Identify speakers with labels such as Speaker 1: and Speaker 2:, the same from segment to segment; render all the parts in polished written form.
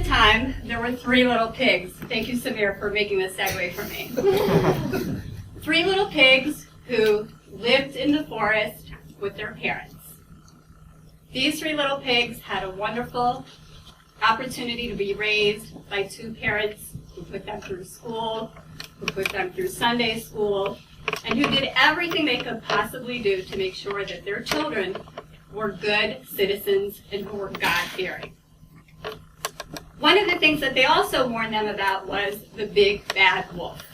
Speaker 1: a time, there were 3 little pigs. Thank you, Samir, for making this segue for me. 3 little pigs who lived in the forest with their parents. These 3 little pigs had a wonderful opportunity to be raised by 2 parents who put them through school, who put them through Sunday school, and who did everything they could possibly do to make sure that their children were good citizens and who were God-fearing. One of the things that they also warned them about was the big bad wolf,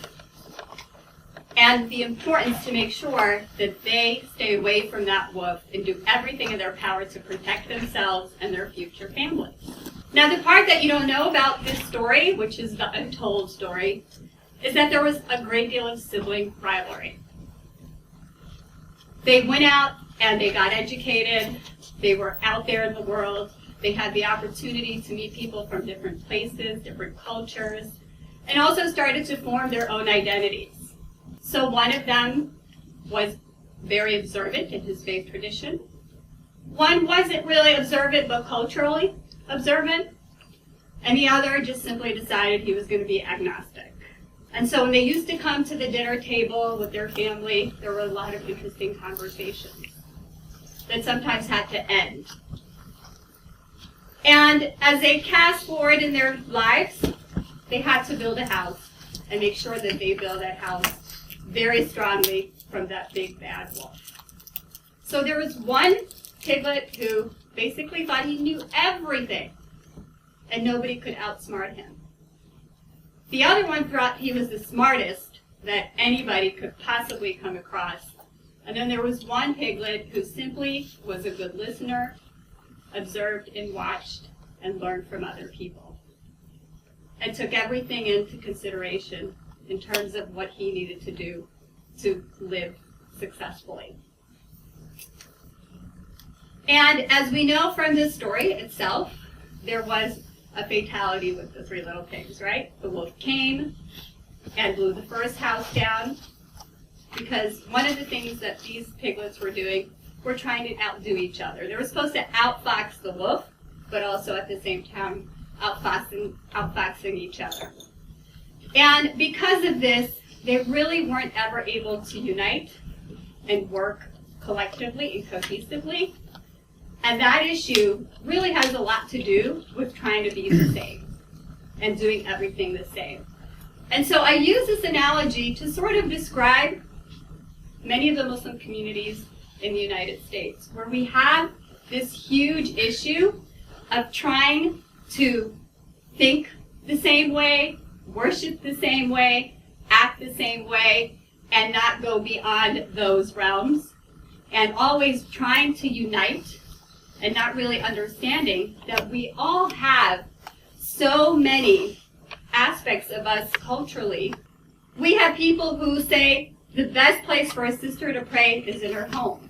Speaker 1: and the importance to make sure that they stay away from that wolf and do everything in their power to protect themselves and their future families. Now, the part that you don't know about this story, which is the untold story, is that there was a great deal of sibling rivalry. They went out and they got educated. They were out there in the world. They had the opportunity to meet people from different places, different cultures, and also started to form their own identities. So one of them was very observant in his faith tradition. One wasn't really observant, but culturally observant. And the other just simply decided he was going to be agnostic. And so when they used to come to the dinner table with their family, there were a lot of interesting conversations that sometimes had to end. And as they cast forward in their lives, they had to build a house and make sure that they build that house very strongly from that big bad wolf. So there was one piglet who basically thought he knew everything and nobody could outsmart him. The other one thought he was the smartest that anybody could possibly come across. And then there was one piglet who simply was a good listener, observed and watched and learned from other people, and took everything into consideration in terms of what he needed to do to live successfully. And as we know from this story itself, there was a fatality with the 3 little pigs, right? The wolf came and blew the first house down, because one of the things that these piglets were doing were trying to outdo each other. They were supposed to outfox the wolf, but also at the same time outfoxing each other. And because of this, they really weren't ever able to unite and work collectively and cohesively. And that issue really has a lot to do with trying to be the same and doing everything the same. And so I use this analogy to sort of describe many of the Muslim communities in the United States, where we have this huge issue of trying to think the same way, worship the same way, act the same way, and not go beyond those realms, and always trying to unite and not really understanding that we all have so many aspects of us culturally. We have people who say the best place for a sister to pray is in her home.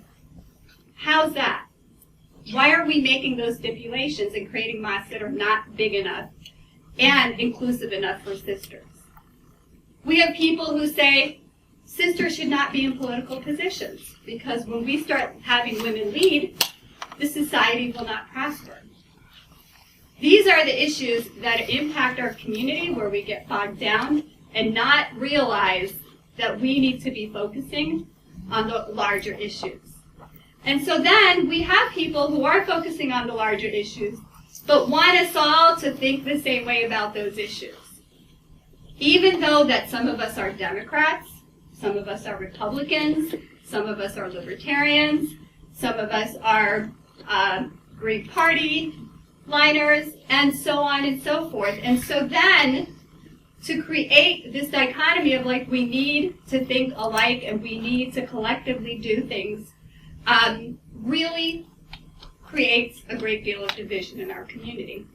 Speaker 1: How's that? Why are we making those stipulations and creating mosques that are not big enough and inclusive enough for sisters? We have people who say sisters should not be in political positions, because when we start having women lead, the society will not prosper. These are the issues that impact our community, where we get bogged down and not realize that we need to be focusing on the larger issues. And so then we have people who are focusing on the larger issues, but want us all to think the same way about those issues. Even though that some of us are Democrats, some of us are Republicans, some of us are Libertarians, some of us are Green Party liners, and so on and so forth. And so then, to create this dichotomy of like we need to think alike and we need to collectively do things, really creates a great deal of division in our community.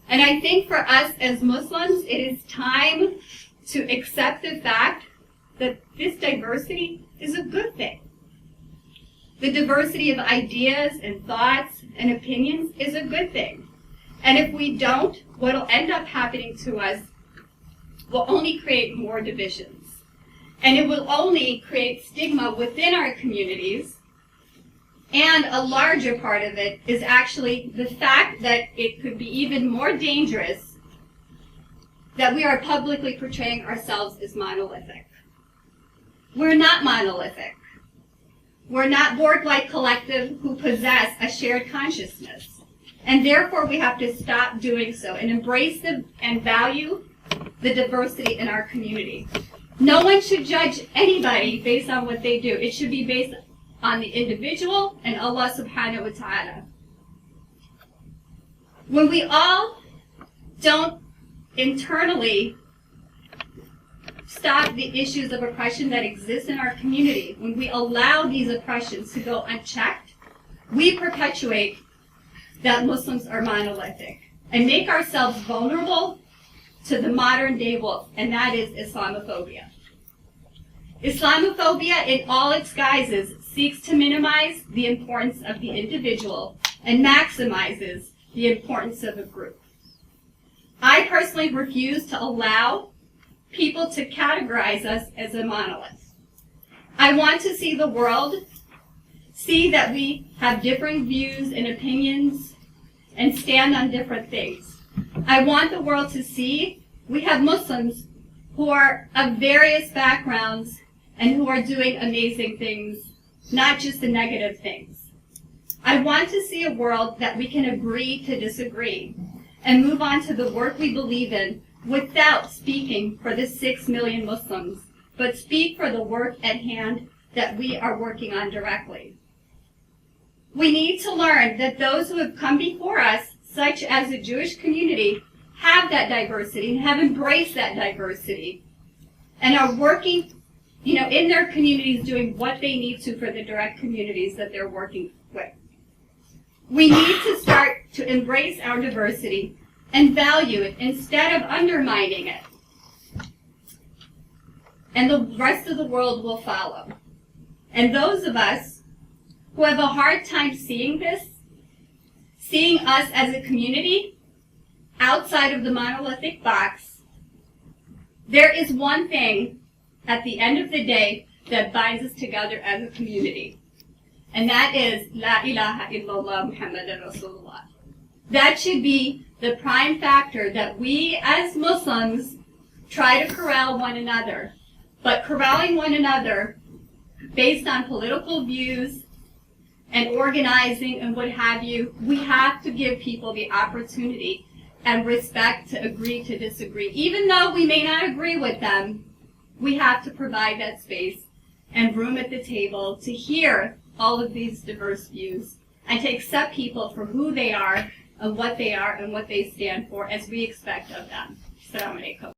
Speaker 1: And I think for us as Muslims, it is time to accept the fact that this diversity is a good thing. The diversity of ideas and thoughts and opinions is a good thing. And if we don't, what will end up happening to us will only create more divisions. And it will only create stigma within our communities. And a larger part of it is actually the fact that it could be even more dangerous that we are publicly portraying ourselves as monolithic. We're not monolithic. We're not board-like collective who possess a shared consciousness. And therefore, we have to stop doing so and embrace and value the diversity in our community. No one should judge anybody based on what they do. It should be based on the individual and Allah subhanahu wa ta'ala. When we all don't internally stop the issues of oppression that exist in our community, when we allow these oppressions to go unchecked, we perpetuate that Muslims are monolithic and make ourselves vulnerable to the modern day wolf, and that is Islamophobia. Islamophobia in all its guises seeks to minimize the importance of the individual and maximizes the importance of a group. I personally refuse to allow people to categorize us as a monolith. I want to see the world see that we have different views and opinions and stand on different things. I want the world to see we have Muslims who are of various backgrounds and who are doing amazing things, not just the negative things. I want to see a world that we can agree to disagree and move on to the work we believe in without speaking for the 6 million Muslims, but speak for the work at hand that we are working on directly. We need to learn that those who have come before us, such as the Jewish community, have that diversity and have embraced that diversity and are working, in their communities doing what they need to for the direct communities that they're working with. We need to start to embrace our diversity and value it instead of undermining it. And the rest of the world will follow. And those of us who have a hard time seeing this, seeing us as a community outside of the monolithic box, there is one thing at the end of the day that binds us together as a community. And that is La ilaha illallah Muhammadan Rasulullah. That should be the prime factor that we as Muslims try to corral one another. But corralling one another based on political views and organizing and what have you, we have to give people the opportunity and respect to agree to disagree. Even though we may not agree with them, we have to provide that space and room at the table to hear all of these diverse views and to accept people for who they are and what they stand for as we expect of them. Assalamu alaikum.